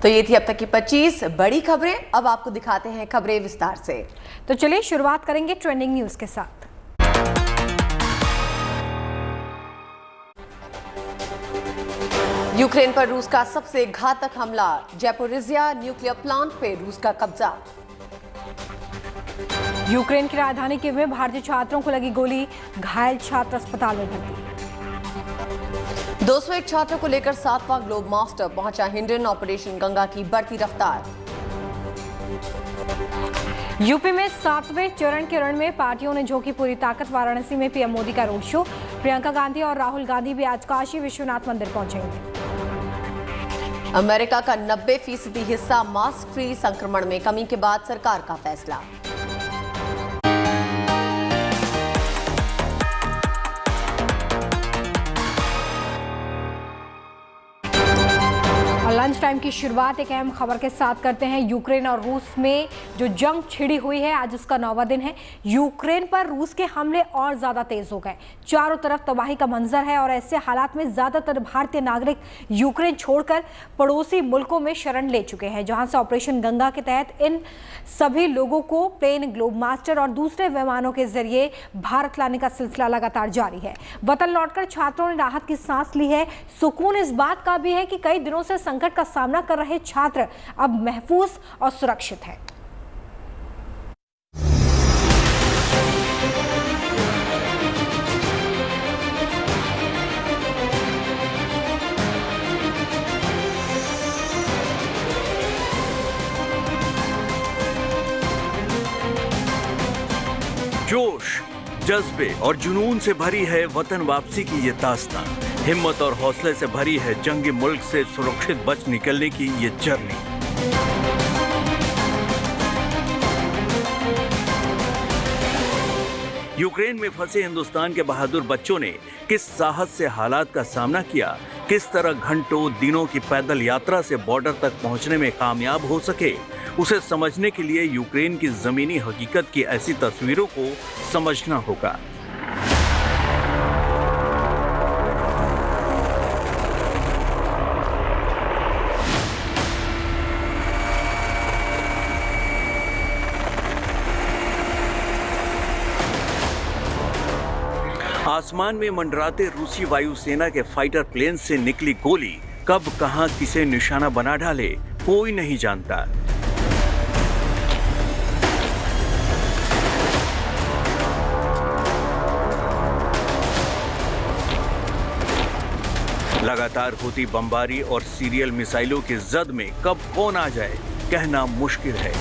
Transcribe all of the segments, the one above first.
तो ये थी अब तक की 25 बड़ी खबरें। अब आपको दिखाते हैं खबरें विस्तार से। तो चलिए शुरुआत करेंगे ट्रेंडिंग न्यूज के साथ। यूक्रेन पर रूस का सबसे घातक हमला, ज़ैपोरिज़िया न्यूक्लियर प्लांट पे रूस का कब्जा। यूक्रेन की राजधानी कीव में भारतीय छात्रों को लगी गोली, घायल छात्र अस्पताल में भर्ती। 201 छात्रों को लेकर 7वां ग्लोब मास्टर पहुंचा हिंडन, ऑपरेशन गंगा की बढ़ती रफ्तार। यूपी में 7वें चरण के रण में पार्टियों ने झोंकी पूरी ताकत, वाराणसी में पीएम मोदी का रोड शो। प्रियंका गांधी और राहुल गांधी भी आज काशी विश्वनाथ मंदिर पहुंचेंगे। अमेरिका का 90% हिस्सा मास्क फ्री, संक्रमण में कमी के बाद सरकार का फैसला। लंच टाइम की शुरुआत एक अहम खबर के साथ करते हैं। यूक्रेन और रूस में जो जंग छिड़ी हुई है, आज उसका 9वां दिन है। यूक्रेन पर रूस के हमले और ज्यादा तेज हो गए, चारों तरफ तबाही का मंजर है और ऐसे हालात में ज्यादातर भारतीय नागरिक यूक्रेन छोड़कर पड़ोसी मुल्कों में शरण ले चुके हैं, जहां से ऑपरेशन गंगा के तहत इन सभी लोगों को प्लेन, ग्लोब मास्टर और दूसरे विमानों के जरिए भारत लाने का सिलसिला लगातार जारी है। वतन लौटकर छात्रों ने राहत की सांस ली है। सुकून इस बात का भी है कि कई दिनों से संकट का सामना कर रहे छात्र अब महफूज और सुरक्षित हैं। जोश, जज्बे और जुनून से भरी है वतन वापसी की ये दास्तान। हिम्मत और हौसले से भरी है जंगी मुल्क से सुरक्षित बच निकलने की ये जर्नी। यूक्रेन में फंसे हिंदुस्तान के बहादुर बच्चों ने किस साहस से हालात का सामना किया, किस तरह घंटों दिनों की पैदल यात्रा से बॉर्डर तक पहुंचने में कामयाब हो सके, उसे समझने के लिए यूक्रेन की जमीनी हकीकत की ऐसी तस्वीरों को समझना होगा। आसमान में मंडराते रूसी वायुसेना के फाइटर प्लेन से निकली गोली कब कहां किसे निशाना बना डाले, कोई नहीं जानता। लगातार होती बमबारी और सीरियल मिसाइलों की जद में कब कौन आ जाए, कहना मुश्किल है।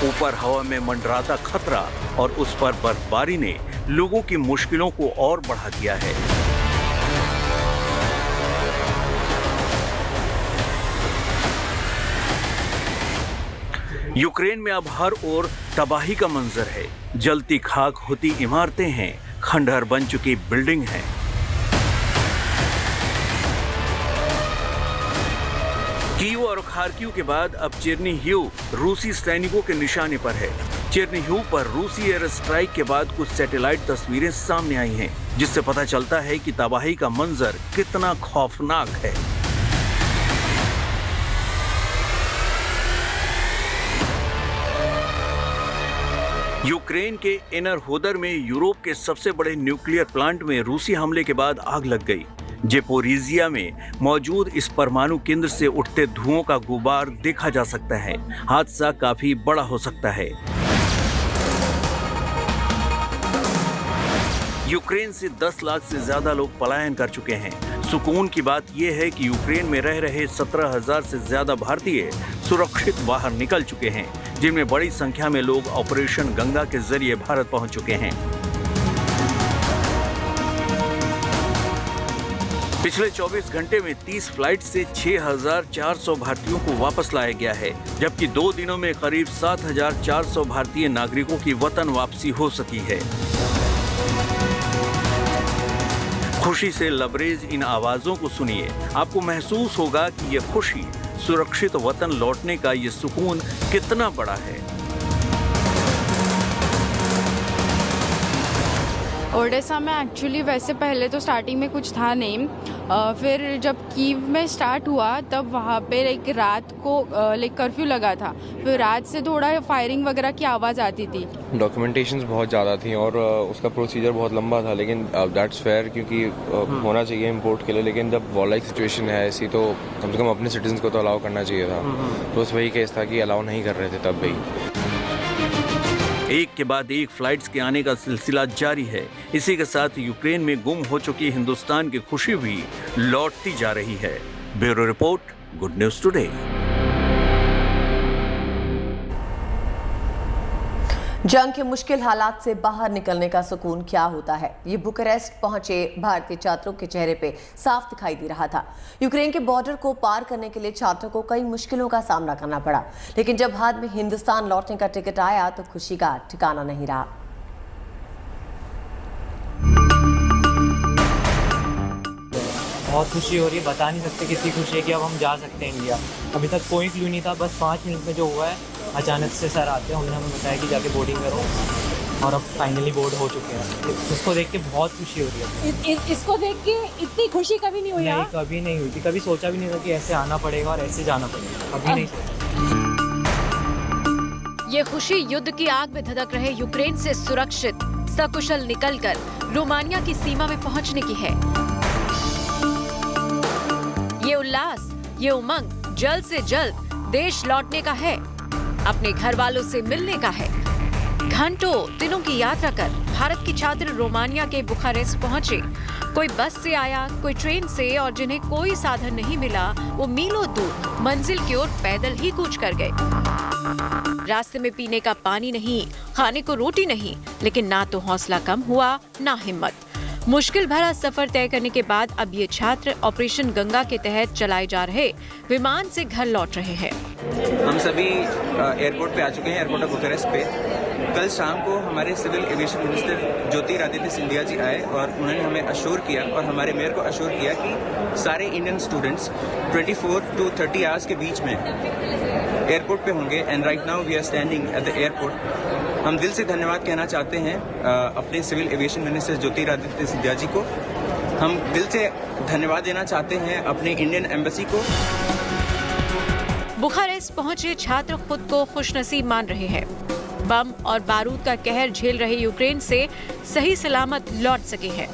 ऊपर हवा में मंडराता खतरा और उस पर बर्फबारी ने लोगों की मुश्किलों को और बढ़ा दिया है। यूक्रेन में अब हर ओर तबाही का मंजर है। जलती खाक होती इमारतें हैं, खंडहर बन चुकी बिल्डिंग हैं। कीव और खार्किव के बाद अब चेर्निहिव रूसी सैनिकों के निशाने पर है। चेर्निहिव पर रूसी एयर स्ट्राइक के बाद कुछ सैटेलाइट तस्वीरें सामने आई हैं, जिससे पता चलता है कि तबाही का मंजर कितना खौफनाक है। यूक्रेन के इनरहोदर में यूरोप के सबसे बड़े न्यूक्लियर प्लांट में रूसी हमले के बाद आग लग गई। ज़ैपोरिज़िया में मौजूद इस परमाणु केंद्र से उठते धुओं का गुबार देखा जा सकता है। हादसा काफी बड़ा हो सकता है। यूक्रेन से 10 लाख से ज्यादा लोग पलायन कर चुके हैं। सुकून की बात यह है कि यूक्रेन में रह रहे 17,000 से ज्यादा भारतीय सुरक्षित बाहर निकल चुके हैं, जिनमें बड़ी संख्या में लोग ऑपरेशन गंगा के जरिए भारत पहुंच चुके हैं। पिछले 24 घंटे में 30 फ्लाइट से 6,400 भारतीयों को वापस लाया गया है, जबकि 2 दिनों में करीब 7,400 भारतीय नागरिकों की वतन वापसी हो सकी है। खुशी से लबरेज इन आवाजों को सुनिए, आपको महसूस होगा कि ये खुशी, सुरक्षित वतन लौटने का ये सुकून कितना बड़ा है। ओडेसा में एक्चुअली वैसे पहले तो स्टार्टिंग में कुछ था नहीं, फिर जब कीव में स्टार्ट हुआ तब वहाँ पे लाइक रात को लाइक कर्फ्यू लगा था, फिर रात से थोड़ा फायरिंग वगैरह की आवाज़ आती थी। डॉक्यूमेंटेशंस बहुत ज़्यादा थी और उसका प्रोसीजर बहुत लंबा था, लेकिन दैट्स फेयर क्योंकि होना चाहिए इंपोर्ट के लिए, लेकिन जब वॉर लाइक सिचुएशन है ऐसी तो कम से कम अपने सिटीजन्स को तो अलाउ करना चाहिए था। तो बस वही केस था कि अलाउ नहीं कर रहे थे तब भी। एक के बाद एक फ्लाइट्स के आने का सिलसिला जारी है। इसी के साथ यूक्रेन में गुम हो चुकी हिंदुस्तान की खुशी भी लौटती जा रही है। Bureau report, good news today. जंग के मुश्किल हालात से बाहर निकलने का सुकून क्या होता है, ये बुखारेस्ट पहुंचे भारतीय छात्रों के चेहरे पे साफ दिखाई दे रहा था। यूक्रेन के बॉर्डर को पार करने के लिए छात्रों को कई मुश्किलों का सामना करना पड़ा, लेकिन जब हाथ में हिंदुस्तान लौटने का टिकट आया तो खुशी का ठिकाना नहीं रहा। बहुत खुशी हो रही है, बता नहीं सकते कितनी खुशी है कि अब हम जा सकते हैं इंडिया। अभी तक कोई क्लू नहीं था, बस 5 मिनट में जो हुआ है अचानक से सर आते हैं, उन्होंने हमें बताया कि जाके बोर्डिंग करो और अब फाइनली बोर्ड हो चुके हैं। इसको देख के बहुत खुशी हो रही है। इसको देख के इतनी खुशी कभी नहीं हुई? नहीं, कभी नहीं हुई थी, कभी सोचा भी नहीं था कि ऐसे आना पड़ेगा और ऐसे जाना पड़ेगा, कभी नहीं सोचा। ये खुशी युद्ध की आग में धधक रहे यूक्रेन से सुरक्षित सकुशल निकलकर रोमानिया की सीमा में पहुंचने की है। ये उल्लास, ये उमंग जल्द से जल्द देश लौटने का है, अपने घर वालों से मिलने का है। घंटों दिनों की यात्रा कर भारत की छात्र रोमानिया के बुखारेस्ट पहुंचे। कोई बस से आया, कोई ट्रेन से, और जिन्हें कोई साधन नहीं मिला वो मीलों दूर मंजिल की ओर पैदल ही कूच कर गए। रास्ते में पीने का पानी नहीं, खाने को रोटी नहीं, लेकिन ना तो हौसला कम हुआ ना हिम्मत। मुश्किल भरा सफर तय करने के बाद अब ये छात्र ऑपरेशन गंगा के तहत चलाए जा रहे विमान से घर लौट रहे हैं। हम सभी एयरपोर्ट पे आ चुके हैं, एयरपोर्ट ऑफ बुखारेस्ट पे। कल शाम को हमारे civil aviation minister Jyotiraditya Scindia ji आए और उन्होंने हमें अश्योर किया और हमारे मेयर को अश्योर किया कि सारे इंडियन स्टूडेंट्स 24 to 30 आवर्स के बीच में एयरपोर्ट पे होंगे। And right now we are standing at the airport. हम दिल से धन्यवाद कहना चाहते हैं अपने civil aviation minister Jyotiraditya Scindia ji को। हम दिल से धन्यवाद देना चाहते हैं अपने इंडियन एम्बेसी को। बुखारेस्ट पहुंचे छात्र खुद को खुशनसीब मान रहे हैं। बम और बारूद का कहर झेल रहे यूक्रेन से सही सलामत लौट सके हैं,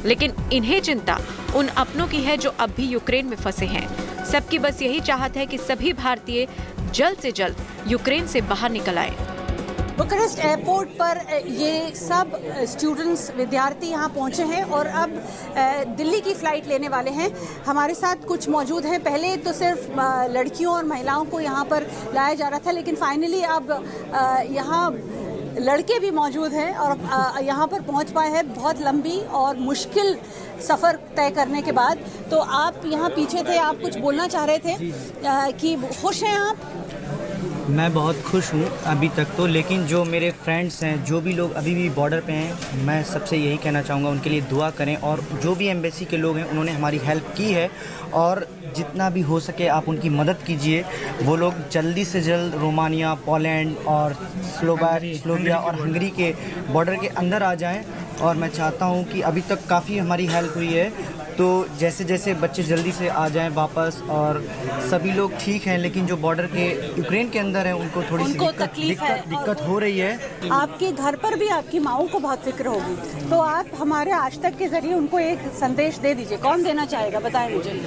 लेकिन इन्हें चिंता उन अपनों की है जो अब भी यूक्रेन में फंसे हैं। सबकी बस यही चाहत है कि सभी भारतीय जल्द से जल्द यूक्रेन से बाहर निकल आए। बुखारेस्ट एयरपोर्ट पर ये सब स्टूडेंट्स, विद्यार्थी यहाँ पहुँचे हैं और अब दिल्ली की फ़्लाइट लेने वाले हैं। हमारे साथ कुछ मौजूद हैं। पहले तो सिर्फ लड़कियों और महिलाओं को यहाँ पर लाया जा रहा था, लेकिन फाइनली अब यहाँ लड़के भी मौजूद हैं और यहाँ पर पहुँच पाए हैं बहुत लंबी और मुश्किल सफ़र तय करने के बाद। तो आप यहाँ पीछे थे, आप कुछ बोलना चाह रहे थे कि खुश हैं आप? मैं बहुत खुश हूँ अभी तक तो, लेकिन जो मेरे फ्रेंड्स हैं, जो भी लोग अभी भी बॉर्डर पे हैं, मैं सबसे यही कहना चाहूँगा उनके लिए दुआ करें। और जो भी एम्बेसी के लोग हैं उन्होंने हमारी हेल्प की है और जितना भी हो सके आप उनकी मदद कीजिए। वो लोग जल्दी से जल्द रोमानिया, पोलैंड और स्लोवाकिया और हंगरी के बॉर्डर के अंदर आ जाएं। और मैं चाहता हूँ कि अभी तक काफ़ी हमारी हेल्प हुई है, तो जैसे जैसे बच्चे जल्दी से आ जाएं वापस। और सभी लोग ठीक हैं, लेकिन जो बॉर्डर के यूक्रेन के अंदर हैं उनको थोड़ी सी दिक्कत हो रही है। आपके घर पर भी आपकी माँओं को बहुत फिक्र होगी, तो आप हमारे आज तक के जरिए उनको एक संदेश दे दीजिए। कौन देना चाहेगा, बताएं मुझे।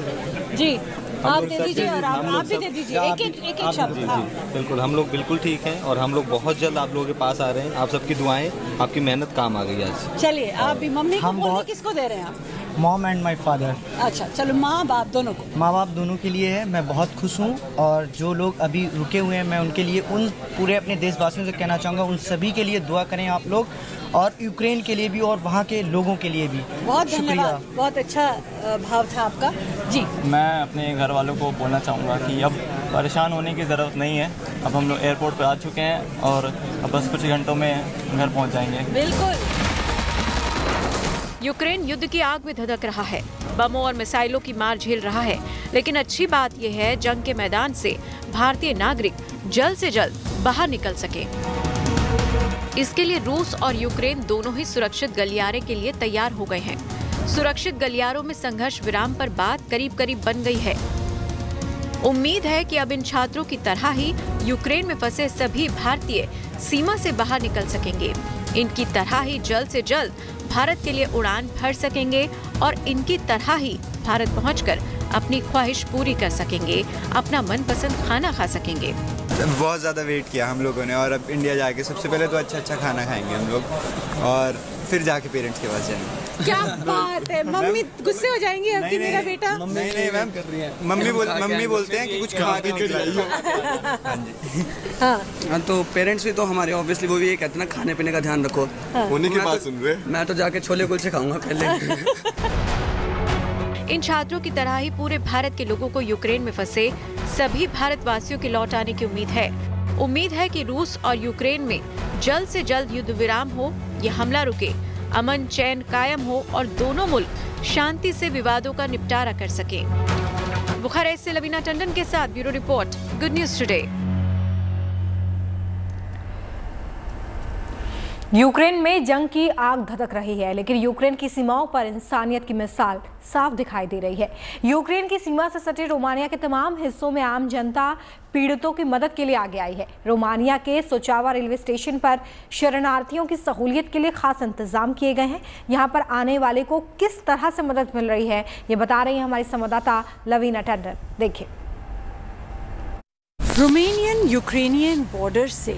जी आप दे दीजिए और आप भी दे दीजिए एक शब्द। हाँ बिल्कुल, हम लोग बिल्कुल ठीक हैं और हम लोग बहुत जल्द आप लोगों के पास आ रहे हैं। आप सबकी दुआएं, आपकी मेहनत काम आ गई आज। चलिए, आप भी मम्मी को बोलिए, किसको दे रहे हैं आप? Mom and my father. अच्छा चलो, माँ बाप दोनों को। माँ बाप दोनों के लिए है। मैं बहुत खुश हूँ और जो लोग अभी रुके हुए हैं मैं उनके लिए, उन पूरे अपने देशवासियों से कहना चाहूँगा, उन सभी के लिए दुआ करें आप लोग, और यूक्रेन के लिए भी और वहाँ के लोगों के लिए भी। बहुत धन्यवाद, बहुत अच्छा भाव था आपका। जी मैं अपने घर वालों को बोलना चाहूँगा कि अब परेशान होने की ज़रूरत नहीं है। अब हम लोग एयरपोर्ट पर आ चुके हैं और अब बस कुछ घंटों में घर पहुँच जाएंगे। बिल्कुल। यूक्रेन युद्ध की आग में धधक रहा है, बमों और मिसाइलों की मार झेल रहा है, लेकिन अच्छी बात यह है जंग के मैदान से भारतीय नागरिक जल्द से जल्द बाहर निकल सके। इसके लिए रूस और यूक्रेन दोनों ही सुरक्षित गलियारे के लिए तैयार हो गए हैं। सुरक्षित गलियारों में संघर्ष विराम पर बात करीब करीब बन गई है। उम्मीद है कि अब इन छात्रों की तरह ही यूक्रेन में फंसे सभी भारतीय सीमा से बाहर निकल सकेंगे। इनकी तरह ही जल्द से जल्द भारत के लिए उड़ान भर सकेंगे और इनकी तरह ही भारत पहुंचकर अपनी ख्वाहिश पूरी कर सकेंगे, अपना मनपसंद खाना खा सकेंगे। बहुत ज़्यादा वेट किया हम लोगों ने और अब इंडिया जाके सबसे पहले तो अच्छा खाना खाएंगे हम लोग और फिर जाके पेरेंट्स के पास जाएंगे। क्या बात है, मम्मी गुस्से हो जाएंगी अब कि मेरा बेटा। नहीं मैम कर रही है, मम्मी बोलते हैं कि कुछ खा के निकल। हाँ तो पेरेंट्स भी तो हमारे ऑब्वियसली वो भी ये कहते हैं ना, खाने पीने का ध्यान रखो। उन्हीं की बात सुन रहे। मैं तो जाके छोले कुलचे खाऊंगा पहले। इन छात्रों की तरह ही पूरे भारत के लोगों को यूक्रेन में फंसे सभी भारतवासियों के लौट आने की उम्मीद है कि रूस और यूक्रेन में जल्द से जल्द युद्ध विराम हो, ये हमला रुके, अमन चैन कायम हो और दोनों मुल्क शांति से विवादों का निपटारा कर सकें। बुखारेस्ट से लवीना टंडन के साथ bureau report, good news today. Ukraine में जंग की आग धधक रही है, लेकिन यूक्रेन की सीमाओं पर इंसानियत की मिसाल साफ दिखाई दे रही है। यूक्रेन की सीमा से सटे रोमानिया के तमाम हिस्सों में आम जनता पीड़ितों की मदद के लिए आगे आई है। रोमानिया के सोचावा रेलवे स्टेशन पर शरणार्थियों की सहूलियत के लिए खास इंतजाम किए गए हैं। यहां पर आने वाले को किस तरह से मदद मिल रही है, ये बता रही है हमारी संवाददाता लवीना टंडन। देखिए, रोमानियन यूक्रेनियन बॉर्डर से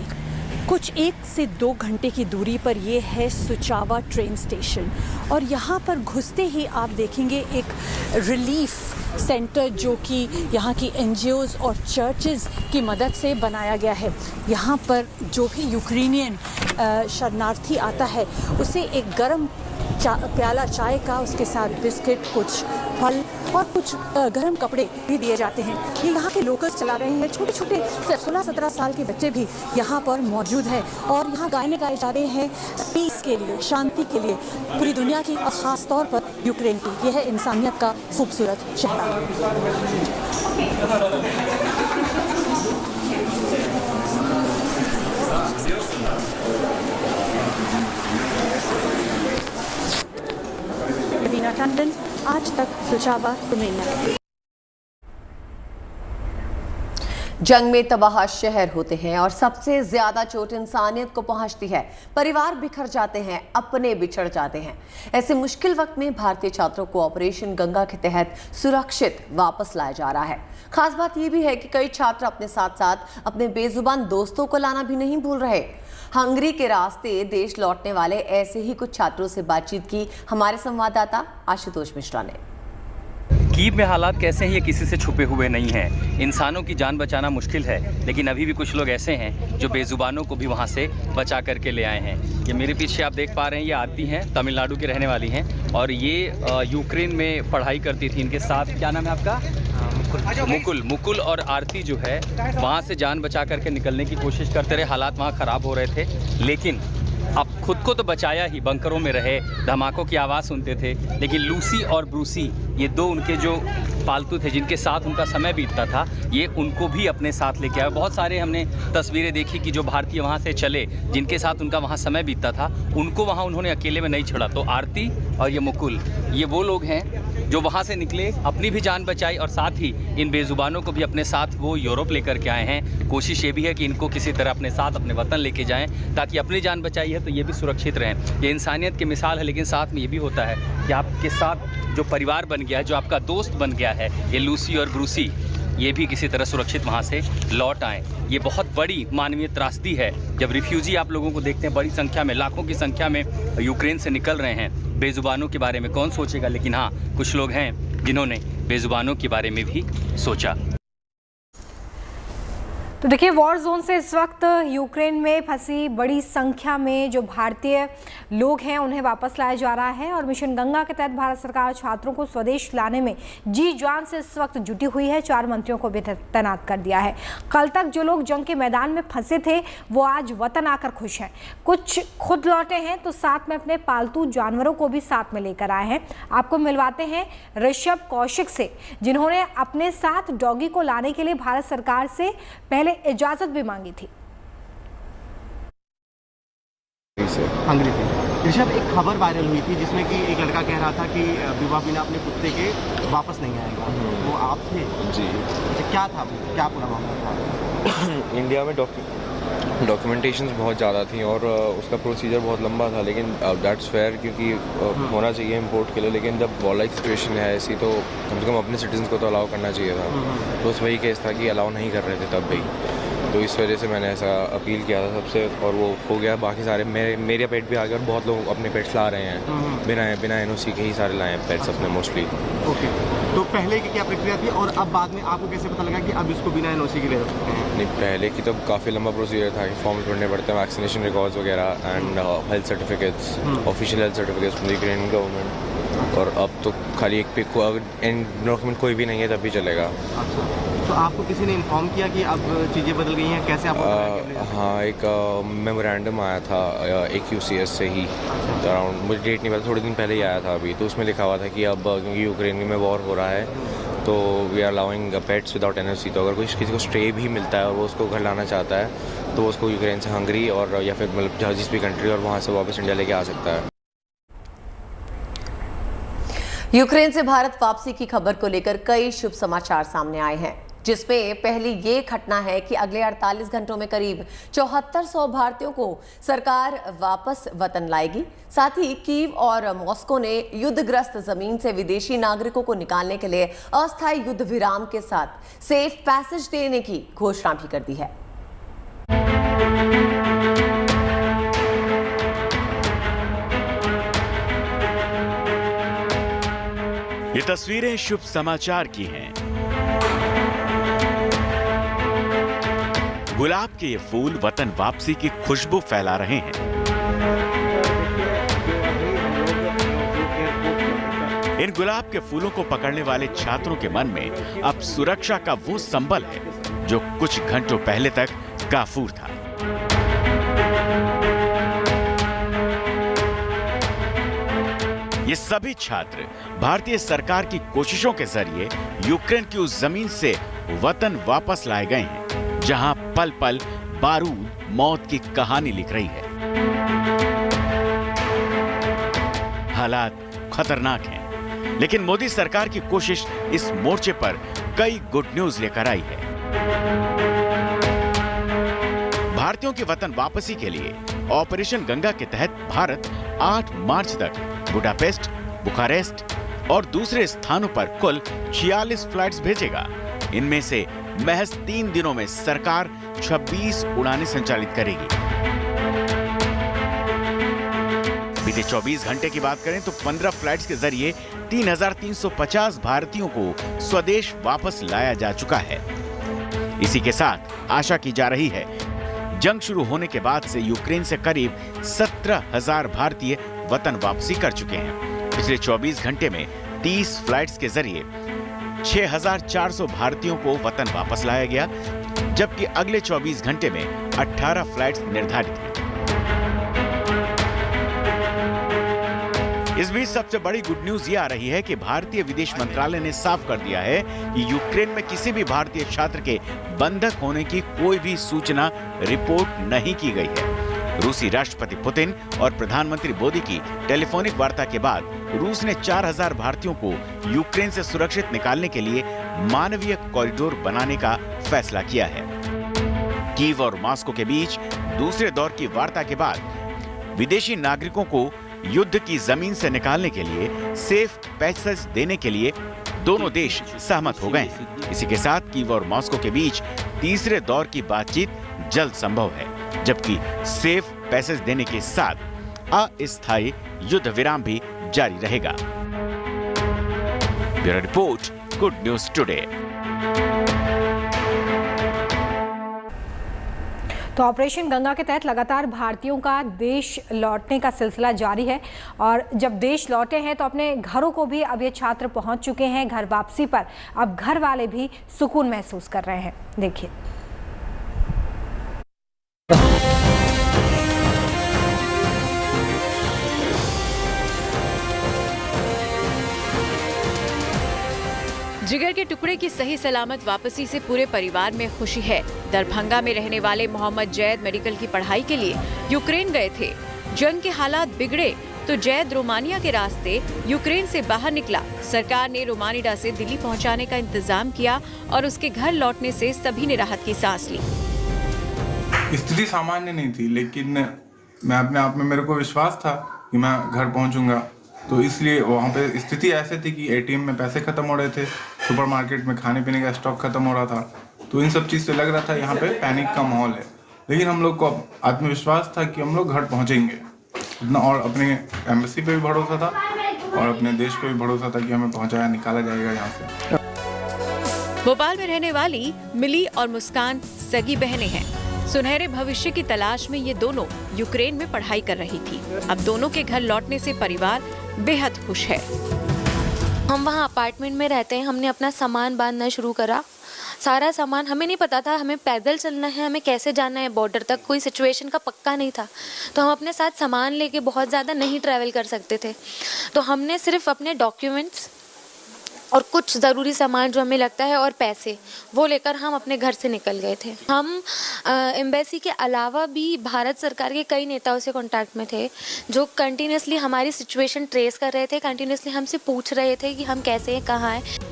कुछ 1 से 2 घंटे की दूरी पर ये है सुचावा ट्रेन स्टेशन और यहाँ पर घुसते ही आप देखेंगे एक रिलीफ सेंटर जो कि यहाँ की NGOs और चर्चेज़ की मदद से बनाया गया है। यहाँ पर जो भी यूक्रेनियन शरणार्थी आता है उसे एक गर्म प्याला चाय का, उसके साथ बिस्किट, कुछ फल और कुछ गर्म कपड़े भी दिए जाते हैं। ये यहाँ के लोकल्स चला रहे हैं। छोटे छोटे 16-17 साल के बच्चे भी यहाँ पर मौजूद हैं और यहाँ गाने गाए जा रहे हैं पीस के लिए, शांति के लिए, पूरी दुनिया की और ख़ास तौर पर यूक्रेन की। यह है इंसानियत का खूबसूरत चेहरा। लवीना टंडन, आज तक, सुचावा, रोमानिया। जंग में तबाह शहर होते हैं और सबसे ज्यादा चोट इंसानियत को पहुंचती है। परिवार बिखर जाते हैं, अपने बिछड़ जाते हैं। ऐसे मुश्किल वक्त में भारतीय छात्रों को ऑपरेशन गंगा के तहत सुरक्षित वापस लाया जा रहा है। खास बात यह भी है कि कई छात्र अपने साथ साथ अपने बेजुबान दोस्तों को लाना भी नहीं भूल रहे। हंगरी के रास्ते देश लौटने वाले ऐसे ही कुछ छात्रों से बातचीत की हमारे संवाददाता आशुतोष मिश्रा ने। कीव में हालात कैसे हैं ये किसी से छुपे हुए नहीं हैं। इंसानों की जान बचाना मुश्किल है, लेकिन अभी भी कुछ लोग ऐसे हैं जो बेजुबानों को भी वहाँ से बचा करके ले आए हैं। ये मेरे पीछे आप देख पा रहे हैं, ये आरती हैं, तमिलनाडु की रहने वाली हैं और ये यूक्रेन में पढ़ाई करती थी। इनके साथ क्या नाम है आपका? मुकुल और आरती जो है वहाँ से जान बचा करके निकलने की कोशिश करते रहे। हालात वहाँ ख़राब हो रहे थे, लेकिन अब खुद को तो बचाया ही, बंकरों में रहे, धमाकों की आवाज़ सुनते थे, लेकिन लूसी और ब्रूसी ये दो उनके जो पालतू थे जिनके साथ उनका समय बीतता था, ये उनको भी अपने साथ लेके आए। बहुत सारे हमने तस्वीरें देखी कि जो भारतीय वहाँ से चले, जिनके साथ उनका वहाँ समय बीतता था, उनको वहाँ उन्होंने अकेले में नहीं छोड़ा। तो आरती और ये मुकुल, ये वो लोग हैं जो वहाँ से निकले, अपनी भी जान बचाई और साथ ही इन बेजुबानों को भी अपने साथ वो यूरोप लेकर के आए हैं। कोशिश ये भी है कि इनको किसी तरह अपने साथ अपने वतन लेके जाएं, ताकि अपनी जान बचाई है तो ये भी सुरक्षित रहें। ये इंसानियत की मिसाल है, लेकिन साथ में ये भी होता है कि आपके साथ जो परिवार बन गया है, जो आपका दोस्त बन गया है, ये लूसी और ब्रूसी, ये भी किसी तरह सुरक्षित वहाँ से लौट आएँ। ये बहुत बड़ी मानवीय त्रासदी है जब रिफ्यूजी आप लोगों को देखते हैं बड़ी संख्या में, लाखों की संख्या में यूक्रेन से निकल रहे हैं। बेजुबानों के बारे में कौन सोचेगा, लेकिन हाँ, कुछ लोग हैं जिन्होंने बेजुबानों के बारे में भी सोचा। तो देखिए, वॉर जोन से इस वक्त यूक्रेन में फंसी बड़ी संख्या में जो भारतीय लोग हैं उन्हें वापस लाया जा रहा है और मिशन गंगा के तहत भारत सरकार छात्रों को स्वदेश लाने में जी जान से इस वक्त जुटी हुई है। 4 मंत्रियों को भी तैनात कर दिया है। कल तक जो लोग जंग के मैदान में फंसे थे वो आज वतन आकर खुश हैं। कुछ खुद लौटे हैं तो साथ में अपने पालतू जानवरों को भी साथ में लेकर आए हैं। आपको मिलवाते हैं ऋषभ कौशिक से, जिन्होंने अपने साथ डॉगी को लाने के लिए भारत सरकार से पहले इजाजत भी मांगी थी। हंगरी थे। ऋषभ, एक खबर वायरल हुई थी जिसमें कि एक लड़का कह रहा था कि विवाह बिना अपने कुत्ते के वापस नहीं आएगा, वो आप थे? जी। क्या था, क्या पूरा मामला था? इंडिया में डॉक्यूमेंटेशंस बहुत ज़्यादा थी और उसका प्रोसीजर बहुत लंबा था, लेकिन दैट्स फेयर क्योंकि होना चाहिए इंपोर्ट के लिए, लेकिन जब वॉर लाइक सिचुएशन है ऐसी तो कम से कम अपने सिटीजन को तो अलाउ करना चाहिए था। तो उस वही केस था कि अलाउ नहीं कर रहे थे तब भी, तो इस वजह से मैंने ऐसा अपील किया था सबसे और वो हो गया। बाकी सारे मेरे पेट भी आ गया और बहुत लोग अपने पेट्स ला रहे हैं, बिना एनओसी के ही सारे लाए हैं पेट्स अपने मोस्टली। ओके, तो पहले की क्या प्रक्रिया थी और अब बाद में आपको कैसे पता लगा कि अब इसको बिना एनओसी के ले सकते हैं? नहीं, पहले की तो काफ़ी लंबा प्रोसीजर था कि फॉर्म भरने पड़ते हैं, वैक्सीनेशन रिकॉर्ड्स वगैरह and health certificates, official health certificates from the Ukraine government. और अब तो खाली एक पिक को डॉक्यूमेंट कोई भी नहीं है तब भी चलेगा। अच्छा, तो आपको किसी ने इन्फॉर्म किया कि अब चीज़ें बदल गई हैं, कैसे आपको? हाँ, एक मेमोरेंडम आया था एक यूसीएस से ही अराउंड, मुझे डेट नहीं पता, थोड़े दिन पहले ही आया था अभी, तो उसमें लिखा हुआ था कि अब क्योंकि यूक्रेन में वॉर हो रहा है तो we are allowing pets without NOC. तो अगर किसी को स्टे भी मिलता है और वो उसको घर लाना चाहता है तो उसको यूक्रेन से हंगरी और या फिर मतलब जिस भी कंट्री और वहाँ से वापस इंडिया लेके आ सकता है। यूक्रेन से भारत वापसी की खबर को लेकर कई शुभ समाचार सामने आए हैं, जिसमें पहली ये घटना है कि अगले 48 घंटों में करीब 7400 भारतीयों को सरकार वापस वतन लाएगी। साथ ही कीव और मॉस्को ने युद्धग्रस्त जमीन से विदेशी नागरिकों को निकालने के लिए अस्थायी युद्ध विराम के साथ सेफ पैसेज देने की घोषणा भी कर दी है। ये तस्वीरें शुभ समाचार की हैं। गुलाब के ये फूल वतन वापसी की खुशबू फैला रहे हैं। इन गुलाब के फूलों को पकड़ने वाले छात्रों के मन में अब सुरक्षा का वो संबल है जो कुछ घंटों पहले तक काफूर था। ये सभी छात्र भारतीय सरकार की कोशिशों के जरिए यूक्रेन की उस जमीन से वतन वापस लाए गए हैं जहां पल पल बारूद मौत की कहानी लिख रही है। हालात खतरनाक हैं, लेकिन मोदी सरकार की कोशिश इस मोर्चे पर कई गुड न्यूज लेकर आई है। भारतीयों की वतन वापसी के लिए ऑपरेशन गंगा के तहत भारत 8 मार्च तक बुडापेस्ट, बुखारेस्ट और दूसरे स्थानों पर कुल 46 फ्लाइट्स भेजेगा। इनमें से महज 3 दिनों में सरकार 26 उड़ानें संचालित करेगी। बीते 24 घंटे की बात करें तो 15 फ्लाइट्स के जरिए 3350 भारतीयों को स्वदेश वापस लाया जा चुका है। इसी के साथ आशा की जा रही है जंग शुरू होने के बाद से यूक्रेन से करीब 17,000 भारतीय वतन वापसी कर चुके हैं। पिछले 24 घंटे में 30 फ्लाइट्स के जरिए 6,400 भारतीयों को वतन वापस लाया गया, जबकि अगले 24 घंटे में 18 फ्लाइट्स निर्धारित हैं। इस बीच सबसे बड़ी गुड न्यूज ये आ रही है कि भारतीय विदेश मंत्रालय ने साफ कर दिया है कि यूक्रेन में किसी भी भारतीय छात्र के बंधक होने की कोई भी सूचना रिपोर्ट नहीं की गई है। रूसी राष्ट्रपति पुतिन और प्रधानमंत्री मोदी की टेलीफोनिक वार्ता के बाद रूस ने 4,000 भारतीयों को यूक्रेन से सुरक्षित निकालने के लिए मानवीय कॉरिडोर बनाने का फैसला किया है। कीव और मॉस्को के बीच दूसरे दौर की वार्ता के बाद विदेशी नागरिकों को युद्ध की जमीन से निकालने के लिए सेफ पैसेज देने के लिए दोनों देश सहमत हो गए हैं। इसी के साथ कीव और मॉस्को के बीच तीसरे दौर की बातचीत जल्द संभव है, जबकि सेफ पैसेज देने के साथ अस्थायी युद्ध विराम भी जारी रहेगा। Bureau report, good news today. तो ऑपरेशन गंगा के तहत लगातार भारतीयों का देश लौटने का सिलसिला जारी है और जब देश लौटे हैं तो अपने घरों को भी अब ये छात्र पहुंच चुके हैं। घर वापसी पर अब घर वाले भी सुकून महसूस कर रहे हैं। देखिए। जिगर के टुकड़े की सही सलामत वापसी से पूरे परिवार में खुशी है। दरभंगा में रहने वाले मोहम्मद जैद मेडिकल की पढ़ाई के लिए यूक्रेन गए थे। जंग के हालात बिगड़े तो जैद रोमानिया के रास्ते यूक्रेन से बाहर निकला। सरकार ने रोमानिया से दिल्ली पहुंचाने का इंतजाम किया और उसके घर लौटने से सभी ने राहत की सांस ली। स्थिति सामान्य नहीं थी, लेकिन मैं अपने आप में, मेरे को विश्वास था कि मैं घर पहुंचूंगा, तो इसलिए वहाँ पे स्थिति ऐसे थी कि एटीएम में पैसे खत्म हो रहे थे, सुपरमार्केट में खाने पीने का स्टॉक खत्म हो रहा था, तो इन सब चीज़ से लग रहा था यहाँ पे पैनिक का माहौल है। लेकिन हम लोग को आत्मविश्वास था कि हम लोग घर पहुँचेंगे इतना, और अपने एम्बेसी पे भी भरोसा था और अपने देश पे भी भरोसा था कि हमें पहुँचाया निकाला जाएगा यहाँ से। भोपाल में रहने वाली मिली और मुस्कान सगी बहनें हैं। सुनहरे भविष्य की तलाश में ये दोनों यूक्रेन में पढ़ाई कर रही थी। अब दोनों के घर लौटने से परिवार बेहद खुश है। हम वहाँ अपार्टमेंट में रहते हैं, हमने अपना सामान बांधना शुरू करा। सारा सामान, हमें नहीं पता था हमें पैदल चलना है, हमें कैसे जाना है बॉर्डर तक, कोई सिचुएशन का पक्का नहीं था, तो हम अपने साथ सामान लेके बहुत ज़्यादा नहीं ट्रैवल कर सकते थे। तो हमने सिर्फ अपने डॉक्यूमेंट्स और कुछ ज़रूरी सामान जो हमें लगता है और पैसे, वो लेकर हम अपने घर से निकल गए थे। हम एम्बेसी के अलावा भी भारत सरकार के कई नेताओं से कांटेक्ट में थे, जो कंटिन्यूसली हमारी सिचुएशन ट्रेस कर रहे थे, कंटिन्यूसली हमसे पूछ रहे थे कि हम कैसे हैं, कहाँ हैं।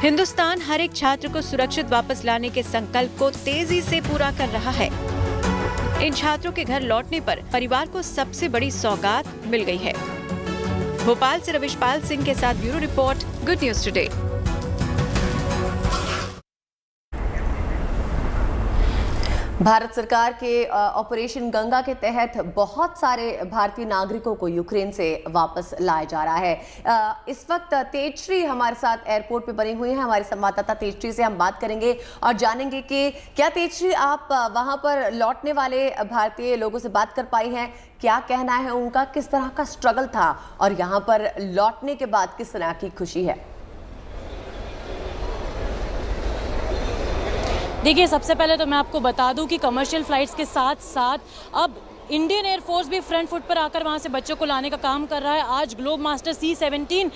हिंदुस्तान हर एक छात्र को सुरक्षित वापस लाने के संकल्प को तेजी से पूरा कर रहा है। इन छात्रों के घर लौटने पर परिवार को सबसे बड़ी सौगात मिल गई है। भोपाल से रविशपाल सिंह के साथ bureau report, good news today. Bharat सरकार के ऑपरेशन गंगा के तहत बहुत सारे भारतीय नागरिकों को यूक्रेन से वापस लाया जा रहा है। इस वक्त तेजश्री हमारे साथ एयरपोर्ट पे बनी हुई है। हमारे संवाददाता तेजश्री से हम बात करेंगे और जानेंगे कि क्या तेजश्री आप वहां पर लौटने वाले भारतीय लोगों से बात कर पाई हैं, क्या कहना है उनका, किस तरह का स्ट्रगल था और यहाँ पर लौटने के बाद किस तरह की खुशी है? देखिए, सबसे पहले तो मैं आपको बता दूं कि कमर्शियल फ्लाइट्स के साथ साथ अब इंडियन एयरफोर्स भी फ्रंट फुट पर आकर वहां से बच्चों को लाने का काम कर रहा है। आज ग्लोब मास्टर C-17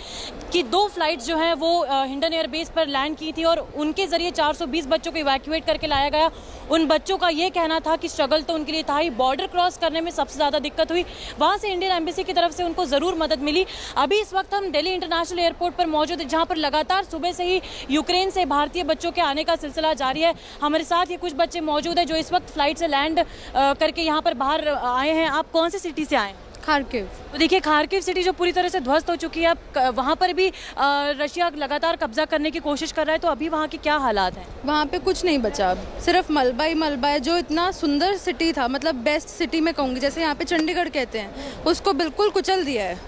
की 2 फ्लाइट्स जो हैं वो हिंडन एयरबेस पर लैंड की थी और उनके जरिए 420 बच्चों को इवैक्यूएट करके लाया गया। उन बच्चों का ये कहना था कि स्ट्रगल तो उनके लिए था ही, बॉर्डर क्रॉस करने में सबसे ज़्यादा दिक्कत हुई, वहाँ से इंडियन एम्बेसी की तरफ से उनको ज़रूर मदद मिली। अभी इस वक्त हम दिल्ली इंटरनेशनल एयरपोर्ट पर मौजूद हैं, जहाँ पर लगातार सुबह से ही यूक्रेन से भारतीय बच्चों के आने का सिलसिला जारी है। हमारे साथ ये कुछ बच्चे मौजूद हैं जो इस वक्त फ्लाइट से लैंड करके यहाँ पर बाहर आए हैं। आप कौन सी सिटी से आए? खार्किव। तो देखिए, खार्किव सिटी जो पूरी तरह से ध्वस्त हो चुकी है, अब वहाँ पर भी रशिया लगातार कब्जा करने की कोशिश कर रहा है, तो अभी वहाँ के क्या हालात हैं? वहाँ पे कुछ नहीं बचा, अब सिर्फ मलबा ही मलबा है। जो इतना सुंदर सिटी था, मतलब बेस्ट सिटी में कहूँगी, जैसे यहाँ पे चंडीगढ़ कहते हैं, उसको बिल्कुल कुचल दिया है।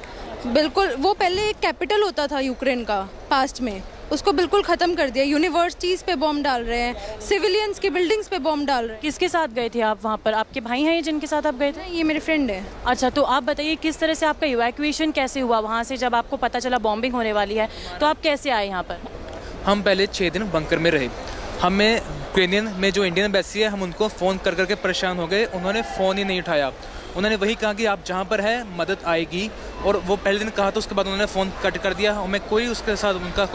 बिल्कुल, वो पहले एक कैपिटल होता था यूक्रेन का पास्ट में, उसको बिल्कुल ख़त्म कर दिया। यूनिवर्सिटीज़ पे बॉम्ब डाल रहे हैं, सिविलियंस की बिल्डिंग्स पे बॉम्ब डाल रहे हैं। किसके साथ गए थे आप वहाँ पर? आपके भाई हैं ये जिनके साथ आप गए थे? ये मेरे फ्रेंड है। अच्छा, तो आप बताइए किस तरह से आपका इवैक्यूएशन कैसे हुआ वहाँ से? जब आपको पता चला बॉम्बिंग होने वाली है तो आप कैसे आए यहाँ पर? हम पहले 6 दिन बंकर में रहे। हमें यूक्रेनियन में जो इंडियन एम्बेसी है, हम उनको फ़ोन कर करके परेशान हो गए, उन्होंने फ़ोन ही नहीं उठाया। उन्होंने वही कहा कि आप जहाँ पर है मदद आएगी, और वो पहले दिन कहा तो उसके बाद उन्होंने फ़ोन कट कर दिया। हमें कोई उसके साथ उनका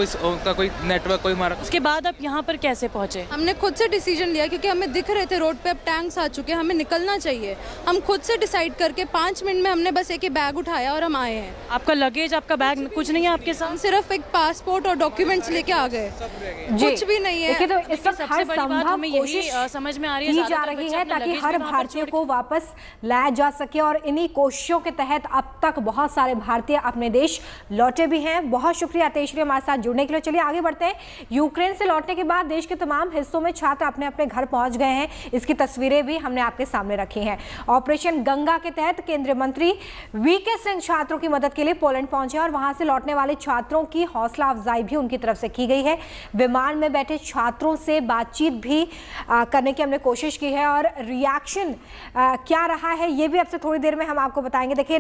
कोई नेटवर्क, कोई हमारा। उसके बाद आप यहाँ पर कैसे पहुँचे? हमने खुद से डिसीजन लिया, क्योंकि हमें दिख रहे थे रोड पे अब टैंक्स आ चुके हैं, हमें निकलना चाहिए। हम खुद से डिसाइड करके 5 मिनट में हमने बस एक ही बैग उठाया और हम आए हैं। आपका लगेज, आपका बैग कुछ नहीं है आपके साथ? सिर्फ एक पासपोर्ट और डॉक्यूमेंट्स लेके आ गए, कुछ भी नहीं है। तो इस वक्त हर संभव कोशिश समझ में आ रही है की जा रही है ताकि हर भारतीय को वापस लाया जा सके, और इन्हीं कोशिशों के तहत अब तक बहुत सारे भारतीय अपने देश लौटे भी हैं। बहुत शुक्रिया तेजश्री हमारे साथ जुड़ने के लिए। चलिए आगे बढ़ते हैं। यूक्रेन से लौटने के बाद देश के तमाम हिस्सों में छात्र अपने अपने घर पहुंच गए हैं। इसकी तस्वीरें भी हमने आपके सामने रखी हैं। ऑपरेशन गंगा के तहत केंद्रीय मंत्री वीके सिंह छात्रों की मदद के लिए पोलैंड पहुंचे और वहां से लौटने वाले छात्रों की हौसला अफजाई भी उनकी तरफ से की गई है। विमान में बैठे छात्रों से बातचीत भी करने की हमने कोशिश की है, और रिएक्शन क्या रहा है ये भी अब से थोड़ी देर में हम आपको बताएंगे। देखिए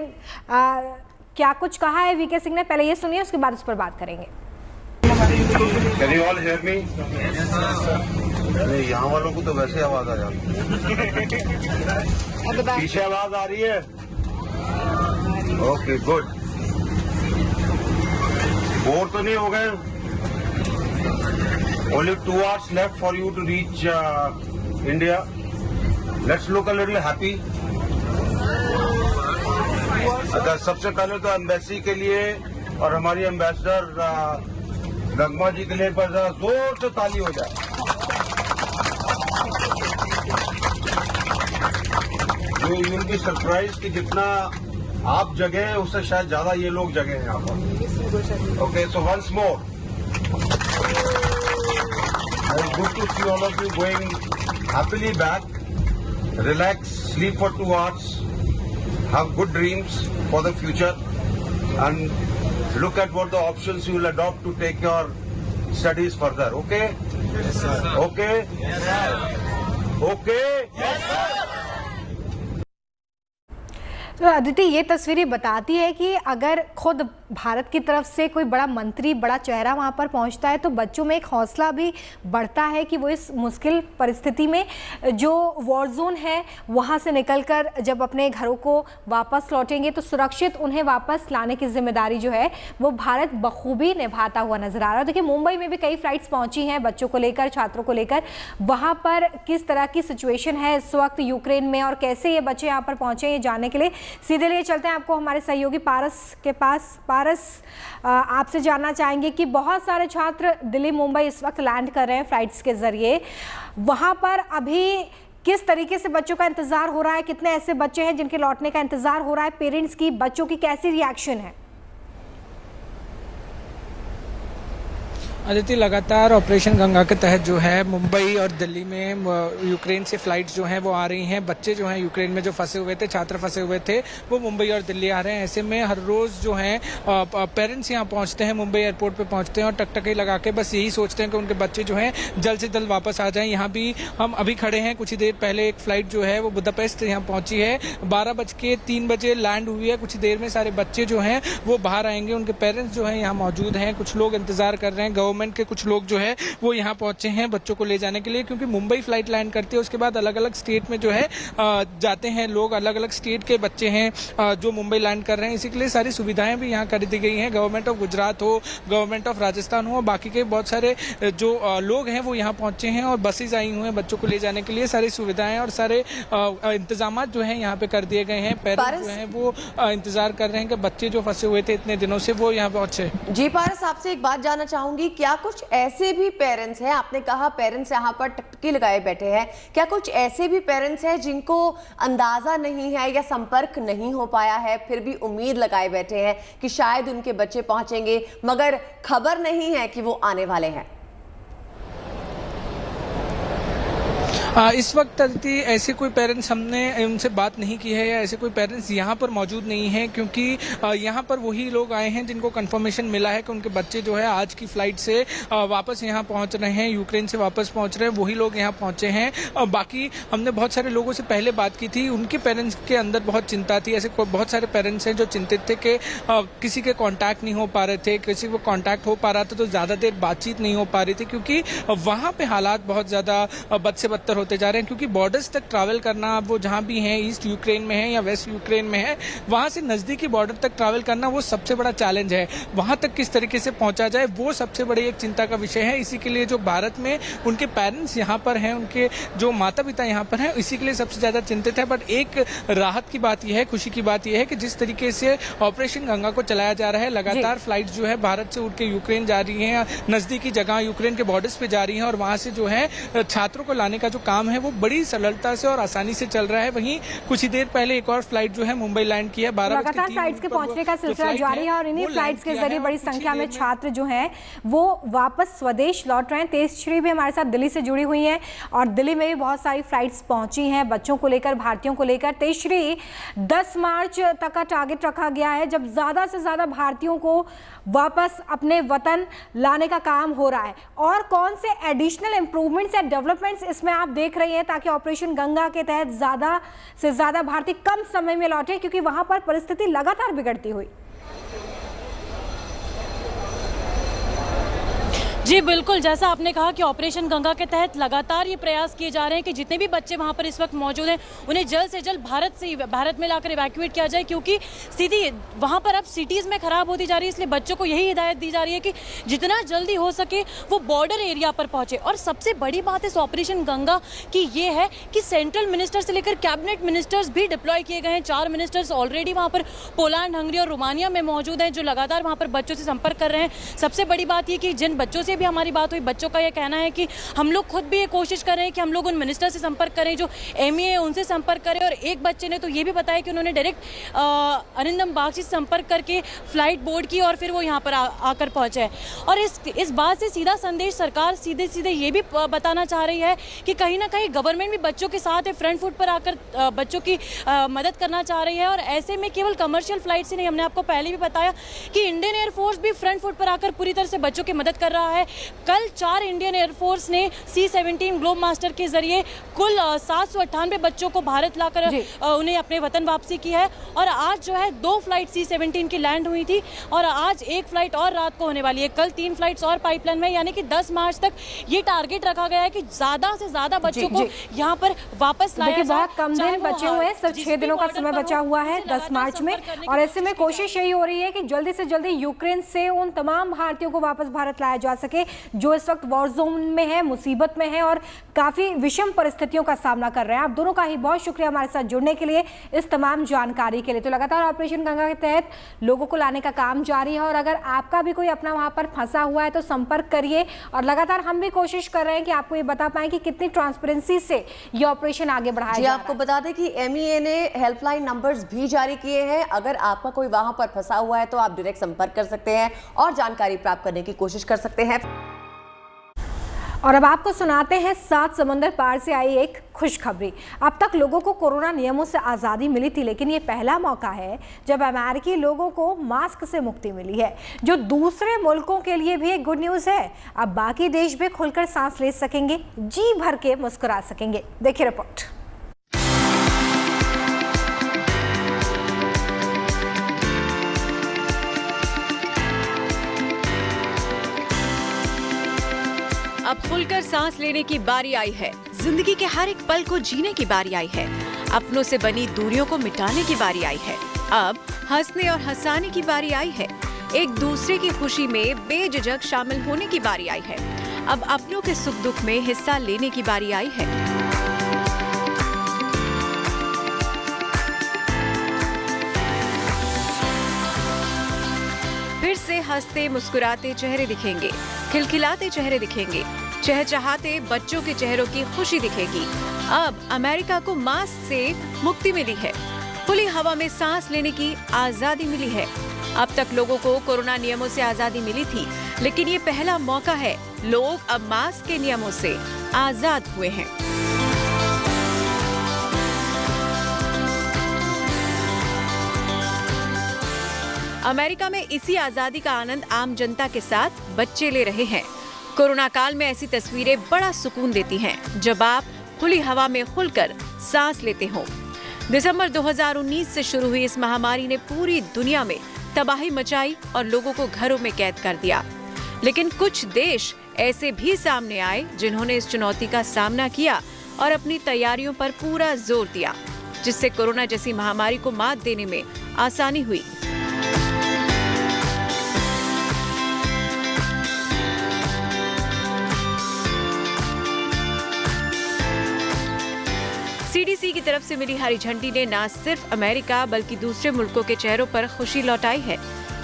क्या कुछ कहा है वीके सिंह ने, पहले ये सुनिए, उसके बाद उस पर बात करेंगे। Can you all hear me? यहाँ वालों को तो वैसे आवाज आ जाती है। पीछे आवाज आ रही है? Okay, good. बोर तो नहीं हो गए? Only 2 hours left for you to reach India. Let's look a little happy. अगर सबसे पहले तो एम्बेसी के लिए और हमारी एम्बेसडर नगमा जी के लिए पर जरा जोर से ताली हो जाए। यू विल बी सरप्राइज कि जितना आप जगह है उससे शायद ज्यादा ये लोग जगह हैं यहाँ पर। Okay, so once more good to see all of you going happily back. Relax, sleep for 2 hours, have good dreams for the future, and look at what the options you will adopt to take your studies further. Okay? Yes, sir. Okay? Yes, sir. Okay? Yes, sir. तो अदिति, ये तस्वीरें बताती है कि अगर खुद भारत की तरफ से कोई बड़ा मंत्री, बड़ा चेहरा वहाँ पर पहुँचता है तो बच्चों में एक हौसला भी बढ़ता है कि वो इस मुश्किल परिस्थिति में जो वॉर जोन है वहाँ से निकलकर जब अपने घरों को वापस लौटेंगे तो सुरक्षित उन्हें वापस लाने की जिम्मेदारी जो है वो भारत बखूबी निभाता हुआ नजर आ रहा है। देखिए, मुंबई में भी कई फ्लाइट्स पहुँची हैं बच्चों को लेकर, छात्रों को लेकर। वहाँ पर किस तरह की सिचुएशन है इस वक्त यूक्रेन में और कैसे ये बच्चे यहाँ पर पहुँचे, ये जानने के लिए सीधे लिए चलते हैं आपको हमारे सहयोगी पारस के पास। पारस, आपसे जानना चाहेंगे कि बहुत सारे छात्र दिल्ली मुंबई इस वक्त लैंड कर रहे हैं फ्लाइट्स के जरिए। वहां पर अभी किस तरीके से बच्चों का इंतजार हो रहा है? कितने ऐसे बच्चे हैं जिनके लौटने का इंतजार हो रहा है? पेरेंट्स की, बच्चों की कैसी रिएक्शन है? आदित्य, लगातार ऑपरेशन गंगा के तहत जो है मुंबई और दिल्ली में यूक्रेन से फ्लाइट्स जो हैं वो आ रही हैं। बच्चे जो हैं यूक्रेन में जो फंसे हुए थे, छात्र फंसे हुए थे, वो मुंबई और दिल्ली आ रहे हैं। ऐसे में हर रोज़ जो हैं पेरेंट्स यहाँ पहुँचते हैं, मुंबई एयरपोर्ट पे पहुँचते हैं और टकटकी लगा के बस यही सोचते हैं कि उनके बच्चे जो हैं जल्द से जल्द वापस आ जाएँ। यहाँ भी हम अभी खड़े हैं, कुछ ही देर पहले एक फ़्लाइट जो है वो बुदापेस्ट यहाँ पहुँची है, 12:03 लैंड हुई है। कुछ देर में सारे बच्चे जो हैं वो बाहर आएंगे, उनके पेरेंट्स जो हैं यहाँ मौजूद हैं। कुछ लोग इंतज़ार कर रहे हैं, गवर्नमेंट के कुछ लोग जो है वो यहाँ पहुंचे हैं बच्चों को ले जाने के लिए, क्योंकि मुंबई फ्लाइट लैंड करती है उसके बाद अलग अलग स्टेट में जो है जाते हैं लोग। अलग अलग स्टेट के बच्चे हैं जो मुंबई लैंड कर रहे हैं, इसी के लिए सारी सुविधाएं भी यहाँ कर दी गई हैं। गवर्नमेंट ऑफ गुजरात हो, गवर्नमेंट ऑफ राजस्थान हो, बाकी के बहुत सारे जो लोग हैं वो यहाँ पहुंचे हैं और बसेज आई हुई हैं बच्चों को ले जाने के लिए। सारी सुविधाएं और सारे इंतजाम जो है यहाँ पे कर दिए गए हैं। पेरेंट्स जो है वो इंतजार कर रहे हैं कि बच्चे जो फंसे हुए थे इतने दिनों से वो यहाँ पहुंचे। जी पारस, आपसे एक बात जानना चाहूंगी, क्या कुछ ऐसे भी पेरेंट्स हैं, आपने कहा पेरेंट्स यहाँ पर टकटकी लगाए बैठे हैं, क्या कुछ ऐसे भी पेरेंट्स हैं जिनको अंदाजा नहीं है या संपर्क नहीं हो पाया है, फिर भी उम्मीद लगाए बैठे हैं कि शायद उनके बच्चे पहुंचेंगे, मगर खबर नहीं है कि वो आने वाले हैं? इस वक्त ऐसे कोई पेरेंट्स हमने उनसे बात नहीं की है या ऐसे कोई पेरेंट्स यहाँ पर मौजूद नहीं हैं, क्योंकि यहाँ पर वही लोग आए हैं जिनको कंफर्मेशन मिला है कि उनके बच्चे जो है आज की फ्लाइट से वापस यहाँ पहुँच रहे हैं, यूक्रेन से वापस पहुँच रहे हैं, वही लोग यहाँ पहुँचे हैं। बाकी हमने बहुत सारे लोगों से पहले बात की थी, उनके पेरेंट्स के अंदर बहुत चिंता थी। ऐसे बहुत सारे पेरेंट्स हैं जो चिंतित थे कि किसी के कॉन्टैक्ट नहीं हो पा रहे थे, किसी को कॉन्टैक्ट हो पा रहा था तो ज़्यादा देर बातचीत नहीं हो पा रही थी, क्योंकि वहाँ पर हालात बहुत ज़्यादा बद से बदतर होते जा रहे हैं। क्योंकि बॉर्डर्स तक ट्रैवल करना, अब वो जहाँ भी हैं, ईस्ट यूक्रेन में है या वेस्ट यूक्रेन में है, वहाँ से नज़दीकी बॉर्डर तक ट्रैवल करना वो सबसे बड़ा चैलेंज है। वहाँ तक किस तरीके से पहुँचा जाए वो सबसे बड़ी एक चिंता का विषय है। इसी के लिए जो भारत में उनके पेरेंट्स यहाँ पर हैं, उनके जो माता पिता यहाँ पर हैं, इसी के लिए सबसे ज़्यादा चिंतित है। बट एक राहत की बात यह है, खुशी की बात यह है कि जिस तरीके से ऑपरेशन गंगा को चलाया जा रहा है, लगातार फ्लाइट जो है भारत से उड़ के यूक्रेन जा रही हैं, नज़दीकी जगह यूक्रेन के बॉर्डर्स पे जा रही हैं और वहाँ से जो है छात्रों को लाने का जो काम है वो बड़ी सरलता से और आसानी से चल रहा है। वहीं कुछ ही देर पहले एक और फ्लाइट जो है मुंबई लैंड किया। लगातार फ्लाइट्स के पहुंचने का सिलसिला जारी है और इन्हीं फ्लाइट्स के जरिए बड़ी संख्या में छात्र जो हैं वो वापस स्वदेश लौट रहे हैं। तेजश्री भी हमारे साथ दिल्ली से जुड़ी हुई हैं और दिल्ली में भी बहुत सारी फ्लाइट्स पहुंची हैं बच्चों को लेकर, भारतीयों को लेकर। तेजश्री, 10 मार्च तक का टारगेट रखा गया है जब ज़्यादा से ज़्यादा भारतीयों को वापस अपने वतन लाने का काम हो रहा है, और कौन से एडिशनल इंप्रूवमेंट्स या डेवलपमेंट्स इसमें आप देख रही हैं ताकि ऑपरेशन गंगा के तहत ज़्यादा से ज़्यादा भारतीय कम समय में लौटे, क्योंकि वहां पर परिस्थिति लगातार बिगड़ती हुई? जी बिल्कुल, जैसा आपने कहा कि ऑपरेशन गंगा के तहत लगातार ये प्रयास किए जा रहे हैं कि जितने भी बच्चे वहाँ पर इस वक्त मौजूद हैं उन्हें जल्द से जल्द भारत में लाकर इवैक्यूएट किया जाए, क्योंकि स्थिति वहाँ पर अब सिटीज़ में ख़राब होती जा रही है। इसलिए बच्चों को यही हिदायत दी जा रही है कि जितना जल्दी हो सके वो बॉर्डर एरिया पर पहुँचे। और सबसे बड़ी बात इस ऑपरेशन गंगा की ये है कि सेंट्रल मिनिस्टर से लेकर कैबिनेट मिनिस्टर्स भी डिप्लॉय किए गए हैं। 4 मिनिस्टर्स ऑलरेडी वहाँ पर पोलैंड, हंगरी और रोमानिया में मौजूद हैं, जो लगातार वहाँ पर बच्चों से संपर्क कर रहे हैं। सबसे बड़ी बात ये कि जिन बच्चों से भी हमारी बात हुई, बच्चों का ये कहना है कि हम लोग खुद भी ये कोशिश कर रहे हैं कि हम लोग उन मिनिस्टर से संपर्क करें जो MEA है उनसे संपर्क करें। और एक बच्चे ने तो ये भी बताया कि उन्होंने डायरेक्ट अरिंदम बागची से संपर्क करके फ्लाइट बोर्ड की और फिर वो यहाँ पर आकर पहुँचे हैं। और इस बात से सीधा संदेश सरकार सीधे ये भी बताना चाह रही है कि कहीं ना कहीं गवर्नमेंट भी बच्चों के साथ है, फ्रंट फुट पर आकर बच्चों की मदद करना चाह रही है। और ऐसे में केवल कमर्शियल फ्लाइट से नहीं, हमने आपको पहले भी बताया कि इंडियन एयरफोर्स भी फ्रंट फुट पर आकर पूरी तरह से बच्चों की मदद कर रहा है। कल 4 इंडियन एयरफोर्स ने C-17 ग्लोब मास्टर के जरिए कुल 798 बच्चों को भारत लाकर उन्हें अपने वतन वापसी की है। और आज जो है 2 फ्लाइट C-17 की लैंड हुई थी और आज 1 फ्लाइट और रात को होने वाली है। कल 3 फ्लाइट्स और पाइपलाइन में, यानी कि 10 मार्च तक ये टारगेट रखा गया है कि ज्यादा से ज्यादा बच्चों को यहाँ पर वापस लाया जाए। बहुत कम दिन बचे हुए हैं, सिर्फ 6 दिनों का समय बचा हुआ है 10 मार्च में। और ऐसे में कोशिश यही हो रही है कि जल्दी से जल्दी यूक्रेन से उन तमाम भारतीयों को वापस भारत लाया जा सके जो इस वक्त वॉर जोन में है, मुसीबत में है और काफी विषम परिस्थितियों का सामना कर रहे हैं। आप दोनों का ही बहुत शुक्रिया हमारे साथ जुड़ने के लिए, इस तमाम जानकारी के लिए। तो लगातार ऑपरेशन गंगा के तहत लोगों को लाने का काम जारी है और अगर आपका भी कोई अपना वहां पर फंसा हुआ है तो संपर्क करिए। और लगातार हम भी कोशिश कर रहे हैं कि आपको ये बता पाएं कि कितनी ट्रांसपेरेंसी से ये ऑपरेशन आगे बढ़ाया जा रहा है। आपको बता दें कि MEA ने हेल्पलाइन नंबर्स भी जारी किए हैं। अगर आपका कोई वहां पर फंसा हुआ है तो आप डायरेक्ट संपर्क कर सकते हैं और जानकारी प्राप्त करने की कोशिश कर सकते हैं। और अब आपको सुनाते हैं 7 समंदर पार से आई एक खुशखबरी। अब तक लोगों को कोरोना नियमों से आज़ादी मिली थी, लेकिन ये पहला मौका है जब अमेरिकी लोगों को मास्क से मुक्ति मिली है, जो दूसरे मुल्कों के लिए भी एक गुड न्यूज़ है। अब बाकी देश भी खुलकर सांस ले सकेंगे, जी भर के मुस्कुरा सकेंगे। देखिए रिपोर्ट। अब खुलकर सांस लेने की बारी आई है। जिंदगी के हर एक पल को जीने की बारी आई है। अपनों से बनी दूरियों को मिटाने की बारी आई है। अब हंसने और हंसाने की बारी आई है। एक दूसरे की खुशी में बेझिझक शामिल होने की बारी आई है। अब अपनों के सुख दुख में हिस्सा लेने की बारी आई है। फिर से हंसते मुस्कुराते चेहरे दिखेंगे, खिलखिलाते चेहरे दिखेंगे, चहचहाते बच्चों के चेहरों की खुशी दिखेगी। अब अमेरिका को मास्क से मुक्ति मिली है, खुली हवा में सांस लेने की आजादी मिली है। अब तक लोगों को कोरोना नियमों से आजादी मिली थी, लेकिन ये पहला मौका है, लोग अब मास्क के नियमों से आजाद हुए हैं। अमेरिका में इसी आजादी का आनंद आम जनता के साथ बच्चे ले रहे हैं। कोरोना काल में ऐसी तस्वीरें बड़ा सुकून देती हैं, जब आप खुली हवा में खुलकर सांस लेते हो। दिसंबर 2019 से शुरू हुई इस महामारी ने पूरी दुनिया में तबाही मचाई और लोगों को घरों में कैद कर दिया। लेकिन कुछ देश ऐसे भी सामने आए जिन्होंने इस चुनौती का सामना किया और अपनी तैयारियों पर पूरा जोर दिया, जिससे कोरोना जैसी महामारी को मात देने में आसानी हुई। CDC की तरफ से मिली हरी झंडी ने न सिर्फ अमेरिका बल्कि दूसरे मुल्कों के चेहरों पर खुशी लौटाई है।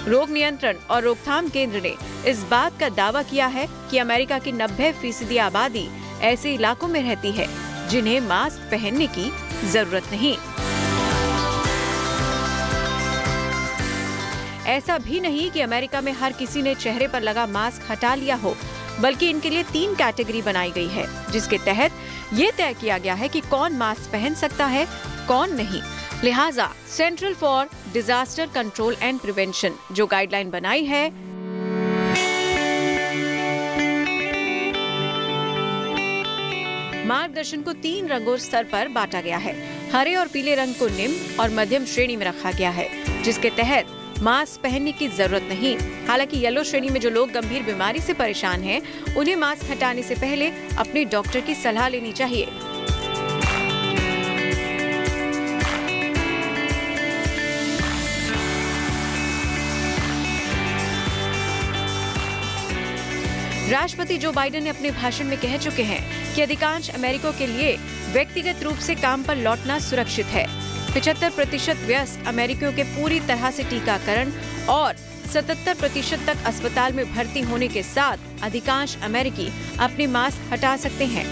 रोग नियंत्रण और रोकथाम केंद्र ने इस बात का दावा किया है कि अमेरिका की 90% आबादी ऐसे इलाकों में रहती है जिन्हें मास्क पहनने की जरूरत नहीं। ऐसा भी नहीं कि अमेरिका में हर किसी ने चेहरे पर लगा मास्क हटा लिया हो, बल्कि इनके लिए 3 कैटेगरी बनाई गई है, जिसके तहत ये तय किया गया है कि कौन मास्क पहन सकता है, कौन नहीं। लिहाजा central for disaster control and prevention जो गाइडलाइन बनाई है, मार्गदर्शन को 3 रंगों स्तर पर बांटा गया है। हरे और पीले रंग को निम्न और मध्यम श्रेणी में रखा गया है, जिसके तहत मास्क पहनने की जरूरत नहीं। हालांकि येलो श्रेणी में जो लोग गंभीर बीमारी से परेशान हैं, उन्हें मास्क हटाने से पहले अपने डॉक्टर की सलाह लेनी चाहिए। राष्ट्रपति जो बाइडेन ने अपने भाषण में कह चुके हैं कि अधिकांश अमेरिकियों के लिए व्यक्तिगत रूप से काम पर लौटना सुरक्षित है। 75% वयस्क अमेरिकियों के पूरी तरह से टीकाकरण और 77% तक अस्पताल में भर्ती होने के साथ अधिकांश अमेरिकी अपने मास्क हटा सकते हैं,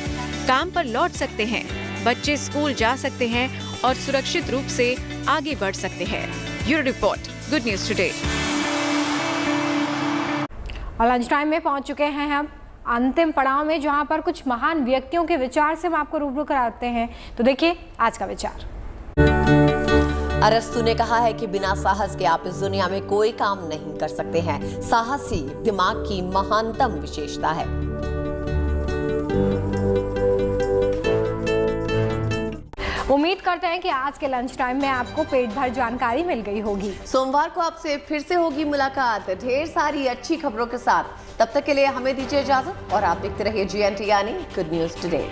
काम पर लौट सकते हैं, बच्चे स्कूल जा सकते हैं और सुरक्षित रूप से आगे बढ़ सकते हैं। Bureau report, good news today. और लंच टाइम में पहुंच चुके हैं हम अंतिम पड़ाव में, जहां पर कुछ महान व्यक्तियों के विचार से हम आपको रूबरू कराते हैं। तो देखिए आज का विचार। अरस्तु ने कहा है कि बिना साहस के आप इस दुनिया में कोई काम नहीं कर सकते हैं। साहस ही दिमाग की महानतम विशेषता है। उम्मीद करते हैं कि आज के लंच टाइम में आपको पेट भर जानकारी मिल गई होगी। सोमवार को आपसे फिर से होगी मुलाकात ढेर सारी अच्छी खबरों के साथ। तब तक के लिए हमें दीजिए इजाजत और आप देखते रहिए GNT यानी गुड न्यूज टुडे।